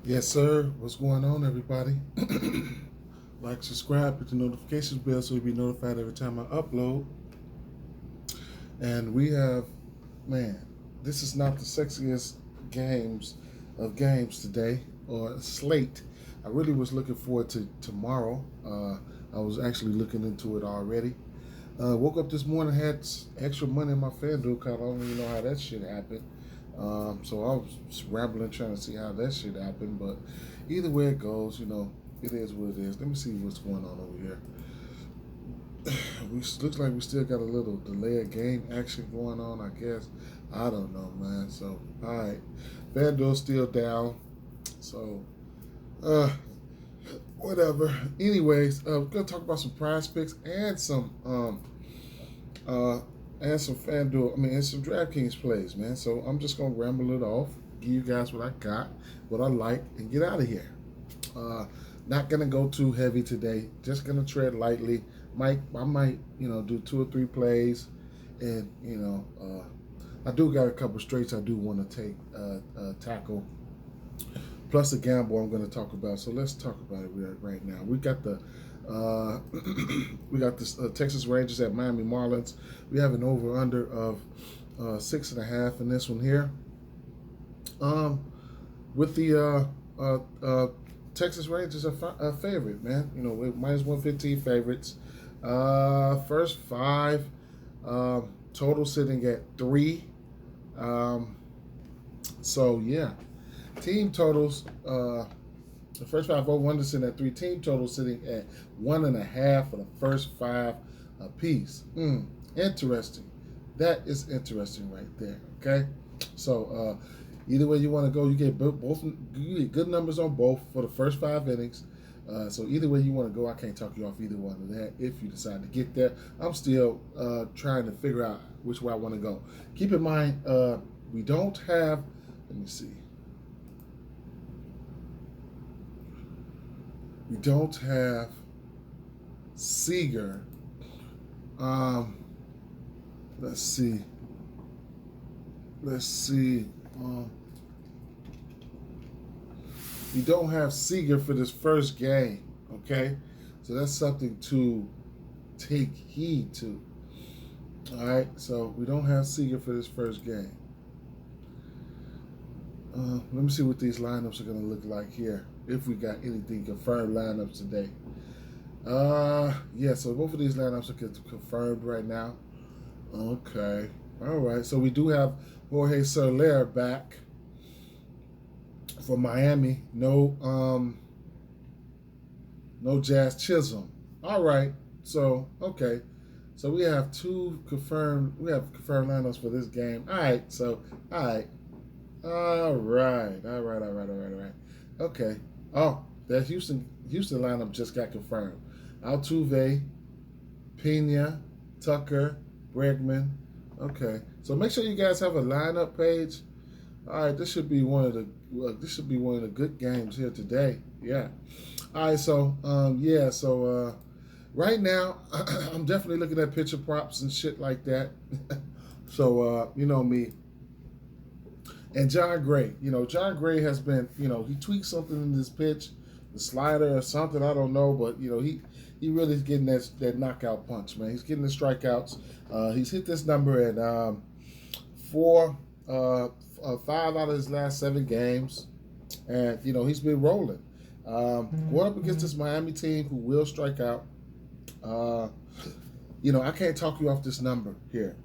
Yes, sir. What's going on, everybody? Like, subscribe, hit the notifications bell so you'll be notified every time I upload. And we have, man, this is not the sexiest games games today or slate. I really was looking forward to tomorrow. I was actually looking into it already. Woke up this morning, had extra money in my FanDuel account. I don't even know how that shit happened. So I was just rambling trying to see how that shit happened. But either way it goes, it is what it is. Let me see what's going on over here. Looks like we still got a little delay of game action going on, I guess. I don't know, man. So, all right. FanDuel's still down. So, uh, whatever. Anyways, we're gonna talk about some prize picks and some FanDuel, and some DraftKings plays, man. So I'm just gonna ramble it off, give you guys what I got, what I like, and get out of here. Not gonna go too heavy today. Just gonna tread lightly. I might, do 2 or 3 plays, and I do got a couple straights I do want to tackle. Plus a gamble I'm going to talk about. So let's talk about it right now. We got the Texas Rangers at Miami Marlins. We have an over under of 6.5 in this one here. With the Texas Rangers a favorite, man. Minus 115 favorites. First 5, total sitting at 3. So yeah, team totals. The first 5 over sitting at 3. Team total sitting at 1.5 for the first 5 apiece. Interesting. That is interesting right there. Okay, so either way you want to go, you get both. You get good numbers on both for the first 5 innings. So either way you want to go, I can't talk you off either one of that. If you decide to get there, I'm still trying to figure out which way I want to go. Keep in mind, we don't have. Let me see. We don't have Seager. Let's see. We don't have Seager for this first game. Okay, so that's something to take heed to. All right, so we don't have Seager for this first game. Let me see what these lineups are going to look like here. If we got anything confirmed lineups today. Yeah, so both of these lineups are confirmed right now. Okay. All right. So we do have Jorge Soler back for Miami. No Jazz Chisholm. All right. So, okay. So we have 2 confirmed. We have confirmed lineups for this game. All right. So, all right. All right. Okay. Oh, that Houston lineup just got confirmed. Altuve, Pena, Tucker, Bregman. Okay. So make sure you guys have a lineup page. All right, this should be one of the good games here today. Yeah. All right. So yeah. So right now I'm definitely looking at pitcher props and shit like that. So you know me. And John Gray, John Gray has been, he tweaked something in his pitch, the slider or something, I don't know, but he really is getting that knockout punch, man. He's getting the strikeouts. He's hit this number at 5 out of his last 7 games, and he's been rolling. Going up against this Miami team who will strike out. I can't talk you off this number here.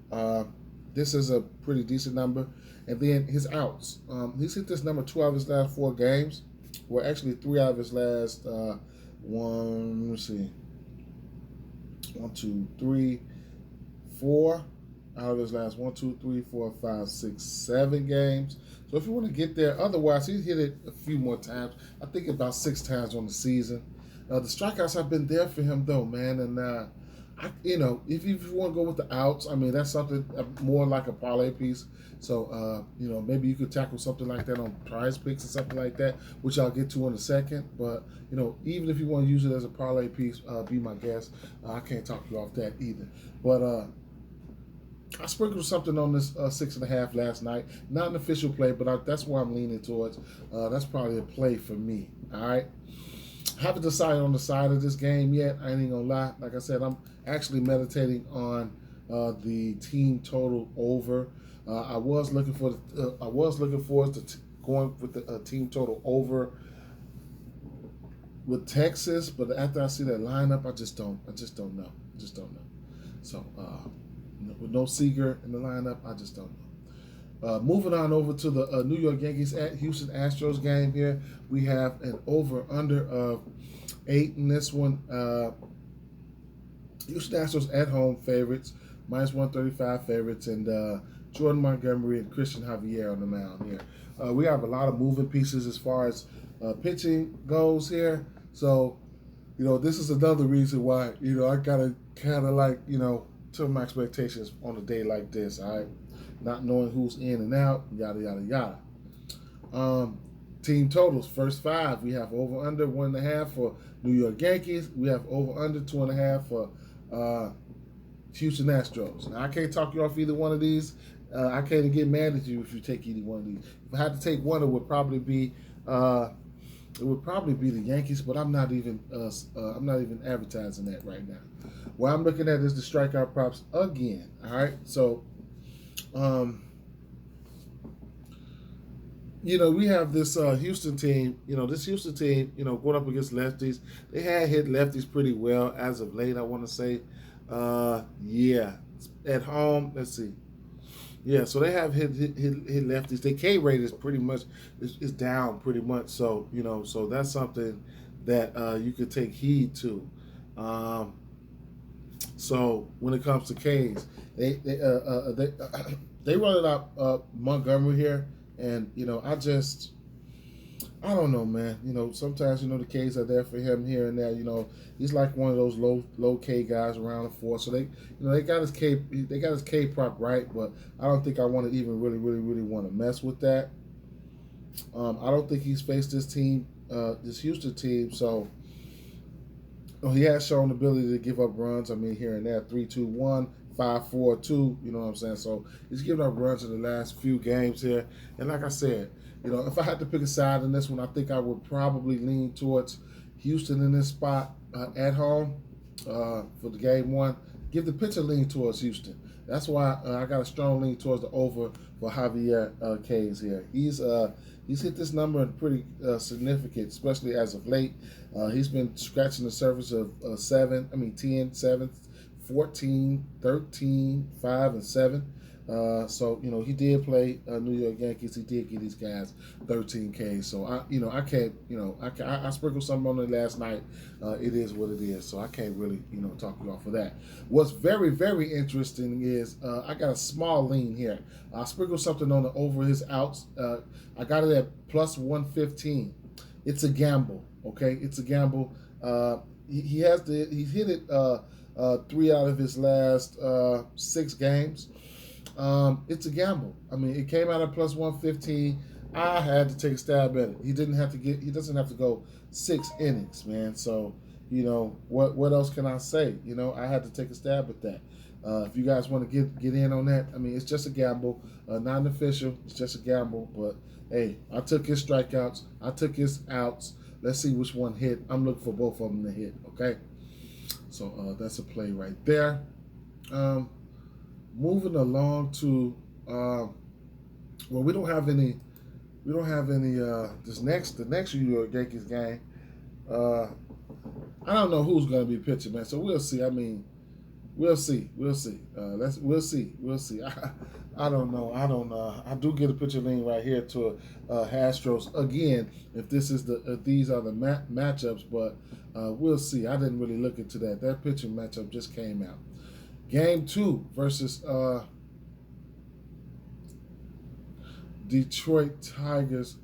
This is a pretty decent number. And then his outs. He's hit this number 2 out of his last 4 games. Well, actually 3 out of his last 1, 2, 3, 4 out of his last 1, 2, 3, 4, 5, 6, 7 games. So if you want to get there, otherwise he's hit it a few more times. I think about 6 times on the season. The strikeouts have been there for him though, man, and if you want to go with the outs, that's something more like a parlay piece. So, maybe you could tackle something like that on prize picks or something like that, which I'll get to in a second. But, even if you want to use it as a parlay piece, be my guest. I can't talk you off that either. But I sprinkled something on this 6.5 last night. Not an official play, but that's where I'm leaning towards. That's probably a play for me. All right. Haven't decided on the side of this game yet. I ain't gonna lie. Like I said, I'm actually meditating on the team total over. I was looking for going with the team total over with Texas, but after I see that lineup, I just don't know. So with no Seager in the lineup, I just don't know. Moving on over to the New York Yankees at Houston Astros game here. We have an over-under of 8 in this one. Houston Astros at home favorites, minus 135 favorites, and Jordan Montgomery and Christian Javier on the mound here. We have a lot of moving pieces as far as pitching goes here. So, this is another reason why, I gotta kind of like, turn my expectations on a day like this, all right? Not knowing who's in and out, yada, yada, yada. Team totals, first 5, we have over under 1.5 for New York Yankees. We have over under 2.5 for Houston Astros. Now, I can't talk you off either one of these. I can't get mad at you if you take either one of these. If I had to take one, it would probably be the Yankees, but I'm not even advertising that right now. What I'm looking at is the strikeout props again. All right, so we have this Houston team. This Houston team, going up against lefties. They had hit lefties pretty well as of late, I want to say. At home, let's see. Yeah, so they have hit lefties. Their K rate is pretty much is down pretty much. So so that's something that you could take heed to. So when it comes to K's, they run it out Montgomery here, and I don't know, man. Sometimes the K's are there for him here and there. He's like one of those low K guys around the 4. So they got his K prop right, but I don't think I want to even really want to mess with that. I don't think he's faced this Houston team, so he has shown the ability to give up runs. I mean, here and there, 3-2-1, 5-4-2. You know what I'm saying? So he's giving up runs in the last few games here, and like I said. If I had to pick a side in this one, I think I would probably lean towards Houston in this spot at home for the game 1. Give the pitcher lean towards Houston. That's why I got a strong lean towards the over for Javier K's here. He's hit this number pretty significant, especially as of late. He's been scratching the surface of 10, 7, 14, 13, 5, and 7. So he did play New York Yankees. He did get these guys 13 Ks. So I can't I sprinkled something on it last night. It is what it is. So I can't really talk you off of that. What's very very interesting is I got a small lean here. I sprinkled something on the over his outs. I got it at plus 115. It's a gamble. Okay, it's a gamble. He's hit it 3 out of his last 6 games. It's a gamble. I mean, it came out at plus 115. I had to take a stab at it. He doesn't have to go 6 innings, man. So, what else can I say? I had to take a stab at that. If you guys want to get in on that, I mean, it's just a gamble, not an official. It's just a gamble. But hey, I took his strikeouts. I took his outs. Let's see which one hit. I'm looking for both of them to hit. Okay, so that's a play right there. Moving along to we don't have any the next New York Yankees game. I don't know who's going to be pitching, man. So we'll see. I mean, we'll see. We'll see. We'll see. I don't know. I do get a pitcher lean right here to Astros again. If these are the matchups, but we'll see. I didn't really look into that. That pitching matchup just came out. Game 2 versus Detroit Tigers.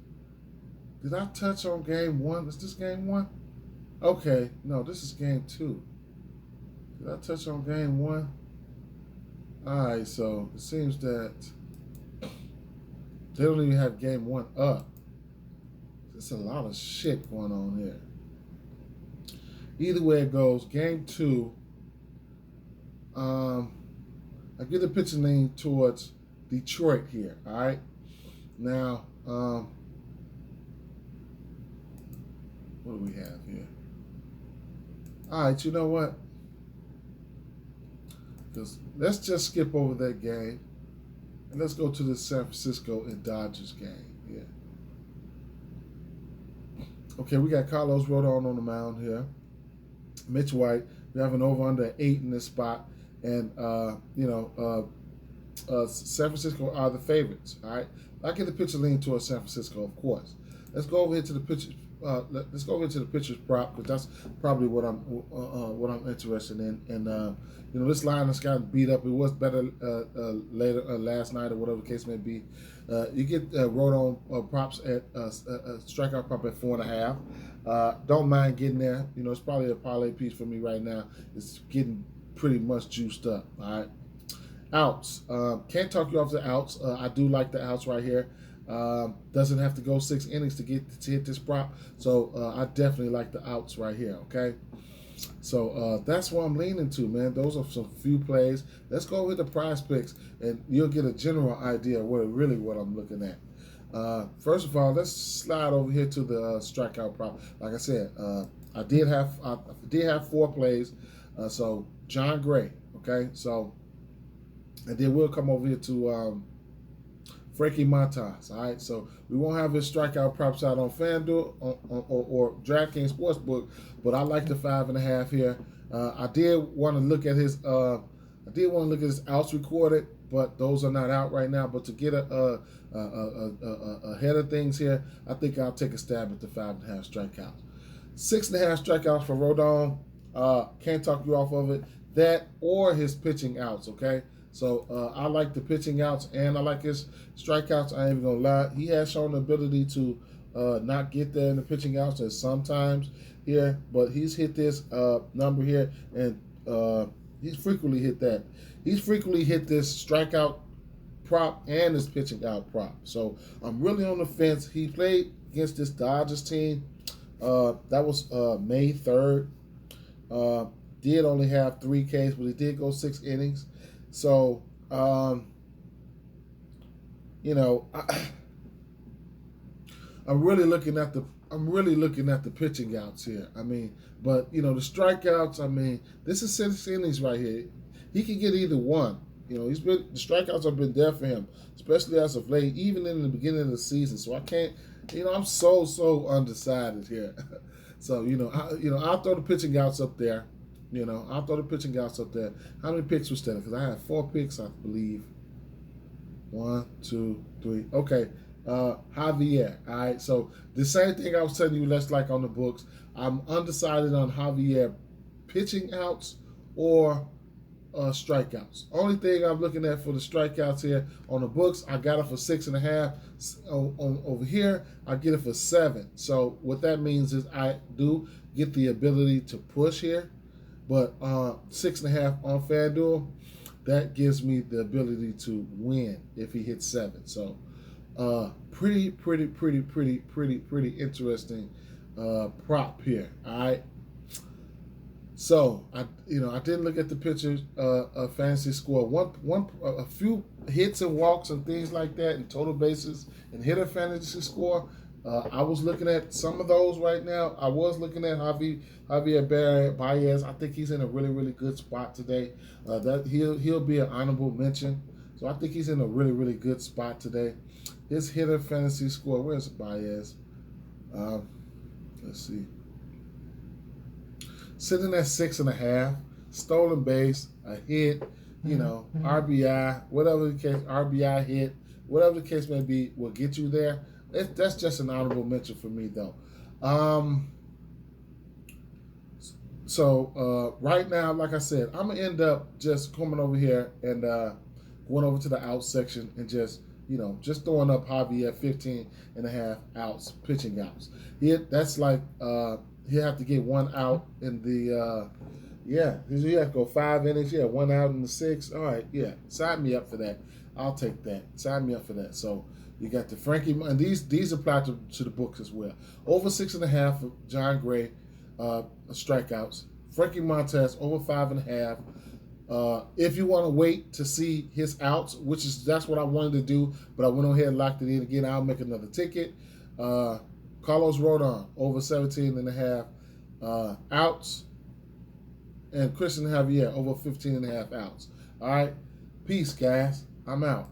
Did I touch on game 1? Is this game 1? Okay, no, this is game 2. Did I touch on game 1? All right, so it seems that they don't even have game 1 up. There's a lot of shit going on here. Either way it goes, game 2. I get the pitching lean towards Detroit here. All right. Now, what do we have here? All right, you know what? Let's just skip over that game and let's go to the San Francisco and Dodgers game. Yeah. Okay, we got Carlos Rodon on the mound here. Mitch White. We have an over/under 8 in this spot, and San Francisco are the favorites. All right, I get the pitcher lean towards San Francisco, of course. Let's go over here to the pitcher. Let's go over to the pitcher's prop, because that's probably what I'm interested in. And this line has gotten beat up. It was better last night, or whatever the case may be. You get Rodon props at strikeout prop at 4.5. Don't mind getting there. It's probably a parlay piece for me right now. It's getting pretty much juiced up. All right. Outs. Can't talk you off the outs. I do like the outs right here. Doesn't have to go 6 innings to hit this prop. So I definitely like the outs right here. Okay. So that's what I'm leaning to, man. Those are some few plays. Let's go with the prize picks, and you'll get a general idea of what I'm looking at. First of all, let's slide over here to the strikeout prop. Like I said, I did have 4 plays. So John Gray. Okay. So, and then we'll come over here to Frankie Montas. All right, so we won't have his strikeout props out on FanDuel or DraftKings Sportsbook, but I like the 5.5 here. I did want to look at his outs recorded, but those are not out right now. But to get ahead of things here, I think I'll take a stab at the 5.5 strikeouts. 6.5 strikeouts for Rodon. Can't talk you off of it. That or his pitching outs. Okay. So I like the pitching outs, and I like his strikeouts. I ain't even gonna lie. He has shown the ability to not get there in the pitching outs at sometimes here, but he's hit this number here, and he's frequently hit that. He's frequently hit this strikeout prop and his pitching out prop. So I'm really on the fence. He played against this Dodgers team. That was May 3rd. Did only have 3 Ks, but he did go 6 innings. So, I'm really looking at the pitching outs here. I mean, but the strikeouts. I mean, this is 6 innings right here. He can get either one. The strikeouts have been there for him, especially as of late, even in the beginning of the season. So I can't. I'm so undecided here. So I'll throw the pitching outs up there. I'll throw the pitching outs up there. How many picks was that? Because I had 4 picks, I believe. 1, 2, 3. Okay. Javier. All right. So the same thing I was telling you, let's like on the books. I'm undecided on Javier pitching outs or strikeouts. Only thing I'm looking at for the strikeouts here on the books, I got it for 6.5. Over here, I get it for 7. So what that means is I do get the ability to push here. But 6.5 on FanDuel, that gives me the ability to win if he hits 7. So pretty interesting prop here. All right. So I didn't look at the pitcher's fantasy score. A few hits and walks and things like that, and total bases and hitter fantasy score. I was looking at some of those right now. I was looking at Javier Baez. I think he's in a really good spot today. That he'll be an honorable mention. So I think he's in a really good spot today. His hitter fantasy score. Where's Baez? Let's see. Sitting at 6.5. Stolen base, a hit. RBI, whatever the case. RBI hit, whatever the case may be, will get you there. That's just an honorable mention for me, though. So right now, like I said, I'm gonna end up just coming over here and going over to the out section and just throwing up Javier 15.5 outs, pitching outs. That's like he'll have to get 1 out in the you have to go 5 innings. 1 out in the 6. All right, sign me up for that. I'll take that. Sign me up for that. So. You got the Frankie, and these apply to the books as well. Over 6.5 for John Gray strikeouts. Frankie Montas over 5.5. If you want to wait to see his outs, that's what I wanted to do, but I went ahead and locked it in again. I'll make another ticket. Carlos Rodon over 17.5 outs, and Christian Javier over 15.5 outs. All right, peace, guys. I'm out.